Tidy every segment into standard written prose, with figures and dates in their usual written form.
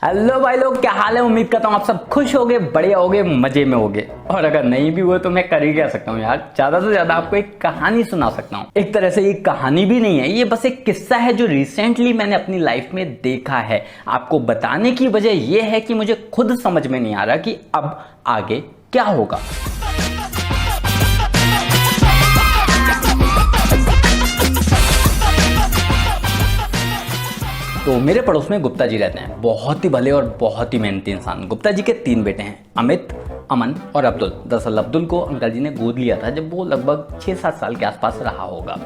Hello भाई लोग, क्या हाल है। उम्मीद करता हूँ आप सब खुश होगे, बढ़िया होगे, मजे में होगे। और अगर नहीं भी हुए तो मैं कर ही क्या सकता हूँ यार, ज्यादा से ज्यादा आपको एक कहानी सुना सकता हूँ। एक तरह से ये कहानी भी नहीं है, ये बस एक किस्सा है जो रिसेंटली मैंने अपनी लाइफ में देखा है। आपको बताने की वजह यह है कि मुझे खुद समझ में नहीं आ रहा कि अब आगे क्या होगा। तो मेरे पड़ोस में गुप्ता जी रहते हैं, बहुत ही भले और बहुत ही मेहनती इंसान। गुप्ता जी के 3 बेटे हैं, अमित, अमन और अब्दुल। दरअसल अब्दुल को अंकल जी ने गोद लिया था जब वो लगभग 6-7 साल के आसपास रहा होगा।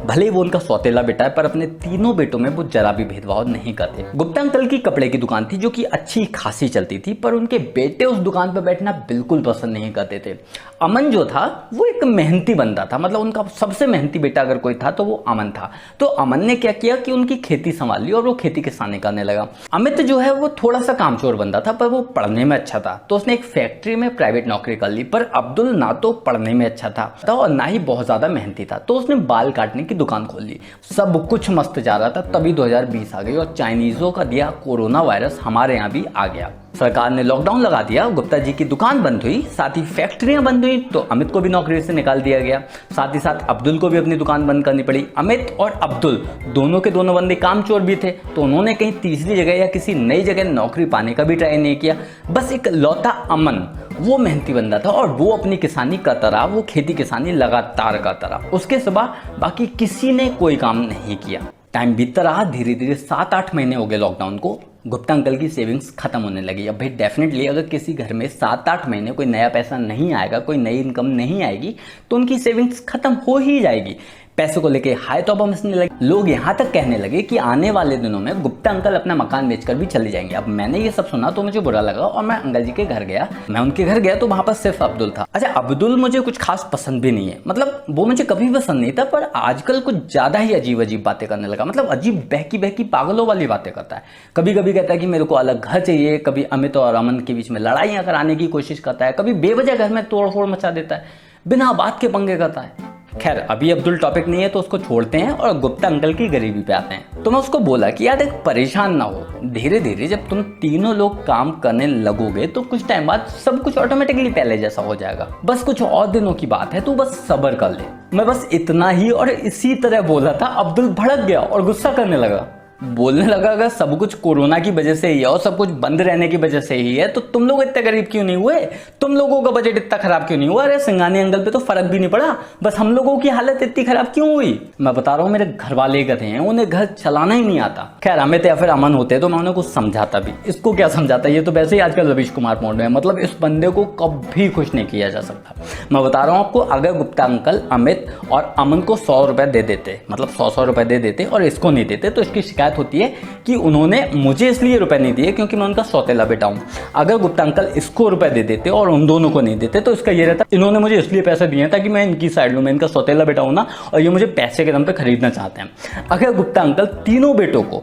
भले ही वो उनका सौतेला बेटा है, पर अपने तीनों बेटों में वो जरा भी भेदभाव नहीं करते। गुप्ता अंकल की कपड़े की दुकान थी जो कि अच्छी खासी चलती थी, पर उनके बेटे उस दुकान पर बैठना बिल्कुल पसंद नहीं करते थे। अमन जो था वो एक मेहनती बंदा था, मतलब उनका सबसे मेहनती बेटा अगर कोई था तो वो अमन था। तो अमन ने क्या किया कि उनकी खेती संभाल ली और वो खेती किसानी करने लगा। अमित जो है वो थोड़ा सा कामचोर बंदा था, पर वो पढ़ने में अच्छा था, तो उसने एक फैक्ट्री में प्राइवेट नौकरी कर ली। पर अब्दुल ना तो पढ़ने में अच्छा था और ना ही बहुत ज्यादा मेहनती था, तो उसने बाल काटने की दुकान खोल ली। सब कुछ मस्त जा रहा था, तभी 2020 आ गई और चाइनीजों का दिया कोरोना वायरस हमारे यहाँ भी आ गया। सरकार ने लॉकडाउन लगा दिया, गुप्ता जी की दुकान बंद हुई, साथ ही फैक्ट्रियां बंद हुई, तो अमित को भी नौकरी से निकाल दिया गया। साथ ही साथ अब्दुल को भी अपनी दुकान बंद करनी पड़ी। अमित और अब्दुल दोनों के दोनों बंदे कामचोर भी थे, तो उन्होंने कहीं तीसरी जगह या किसी नई जगह नौकरी पाने का भी ट्राई नहीं किया। बस एक लौता अमन, वो मेहनती बंदा था और वो अपनी किसानी करता रहा, वो खेती किसानी लगातार करता रहा। उसके सिवा बाकी किसी ने कोई काम नहीं किया। टाइम बीतता रहा, धीरे धीरे 7-8 महीने हो गए लॉकडाउन को। गुप्ता अंकल की सेविंग्स खत्म होने लगी। अब भाई डेफिनेटली अगर किसी घर में 7-8 महीने कोई नया पैसा नहीं आएगा, कोई नई इनकम नहीं आएगी, तो उनकी सेविंग्स खत्म हो ही जाएगी। पैसों को लेके हाई तौबा मचने लगे। लोग यहाँ तक कहने लगे कि आने वाले दिनों में गुप्ता अंकल अपना मकान बेचकर भी चले जाएंगे। अब मैंने ये सब सुना तो मुझे बुरा लगा और मैं अंकल जी के घर गया। मैं उनके घर गया तो वहां पर सिर्फ अब्दुल था। अच्छा, अब्दुल मुझे कुछ खास पसंद भी नहीं है, मतलब वो मुझे कभी पसंद नहीं था, पर आजकल कुछ ज्यादा ही अजीब अजीब बातें करने लगा। मतलब अजीब बहकी बहकी पागलों वाली बातें करता है। कभी कभी कहता है कि मेरे को अलग घर चाहिए, कभी अमित और अमन के बीच में लड़ाइयां कराने की कोशिश करता है, कभी बेवजह घर में तोड़ फोड़ मचा देता है, बिना बात के पंगे करता है। खैर, अभी अब्दुल टॉपिक नहीं है तो उसको छोड़ते हैं और गुप्ता अंकल की गरीबी पे आते हैं। तो मैं उसको बोला कि यार एक परेशान ना हो, धीरे धीरे जब तुम तीनों लोग काम करने लगोगे तो कुछ टाइम बाद सब कुछ ऑटोमेटिकली पहले जैसा हो जाएगा। बस कुछ और दिनों की बात है, तू बस सब्र कर ले। मैं बस इतना ही और इसी तरह बोला था। अब्दुल भड़क गया और गुस्सा करने लगा, बोलने लगा अगर सब कुछ कोरोना की वजह से ही है और सब कुछ बंद रहने की वजह से ही है तो तुम लोग इतने गरीब क्यों नहीं हुए, तुम लोगों का बजट इतना खराब क्यों नहीं हुआ। अरे सिंगानी अंकल पे तो फर्क भी नहीं पड़ा, बस हम लोगों की हालत इतनी खराब क्यों हुई। मैं बता रहा हूँ, मेरे घर वाले गधे हैं, उन्हें घर चलाना ही नहीं आता। खैर, अमित या फिर अमन होते तो मैं उन्हें कुछ समझाता भी। इसको क्या समझाता, ये तो वैसे ही आजकल रवीश कुमार मोड में, मतलब इस बंदे को कभी खुश नहीं किया जा सकता। मैं बता रहा हूँ आपको, अगर गुप्ता अंकल अमित और अमन को 100 रुपए दे देते, मतलब 100 रुपए दे देते और इसको नहीं देते, तो इसकी शिकायत होती है कि उन्होंने मुझे इसलिए रुपए नहीं दिए क्योंकि मैं उनका सौतेला बेटा हूं। अगर गुप्ता अंकल इसको रुपए दे देते और उन दोनों को नहीं देते, तो इसका ये रहता इन्होंने मुझे इसलिए पैसे दिए ताकि मैं इनकी साइड लूं, मैं इनका सौतेला बेटा हूं ना, और ये मुझे पैसे के दम पे खरीदना चाहते हैं। अगर गुप्ता अंकल तीनों बेटों को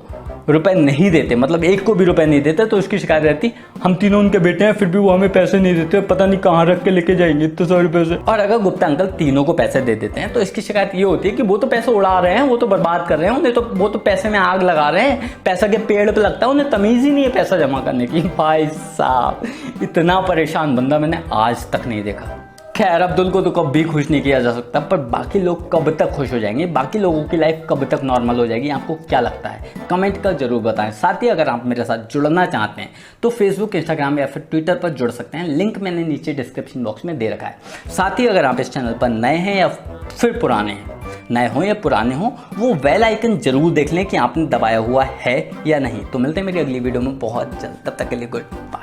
रुपए नहीं देते, मतलब एक को भी रुपए नहीं देते, तो इसकी शिकायत रहती हम तीनों उनके बेटे हैं फिर भी वो हमें पैसे नहीं देते, पता नहीं कहाँ रख के लेके जाएंगे इतने सारे पैसे। और अगर गुप्ता अंकल तीनों को पैसे दे देते हैं तो इसकी शिकायत ये होती है कि वो तो पैसे उड़ा रहे हैं, वो तो बर्बाद कर रहे हैं, उन्हें तो वो तो पैसे में आग लगा रहे हैं, पैसा के पेड़ पे लगता है, उन्हें तमीज ही नहीं है पैसा जमा करने की। भाई साहब, इतना परेशान बंदा मैंने आज तक नहीं देखा। खैर, अब्दुल को तो कभी खुश नहीं किया जा सकता, पर बाकी लोग कब तक खुश हो जाएंगे, बाकी लोगों की लाइफ कब तक नॉर्मल हो जाएगी, आपको क्या लगता है कमेंट कर जरूर बताएं। साथ ही अगर आप मेरे साथ जुड़ना चाहते हैं तो फेसबुक, इंस्टाग्राम या फिर ट्विटर पर जुड़ सकते हैं, लिंक मैंने नीचे डिस्क्रिप्शन बॉक्स में दे रखा है। साथ ही अगर आप इस चैनल पर नए हैं या फिर पुराने हैं, नए हो या पुराने हो, वो बेल आइकन जरूर देख लें कि आपने दबाया हुआ है या नहीं। तो मिलते हैं मेरी अगली वीडियो में बहुत जल्द, तब तक के लिए गुड बाय।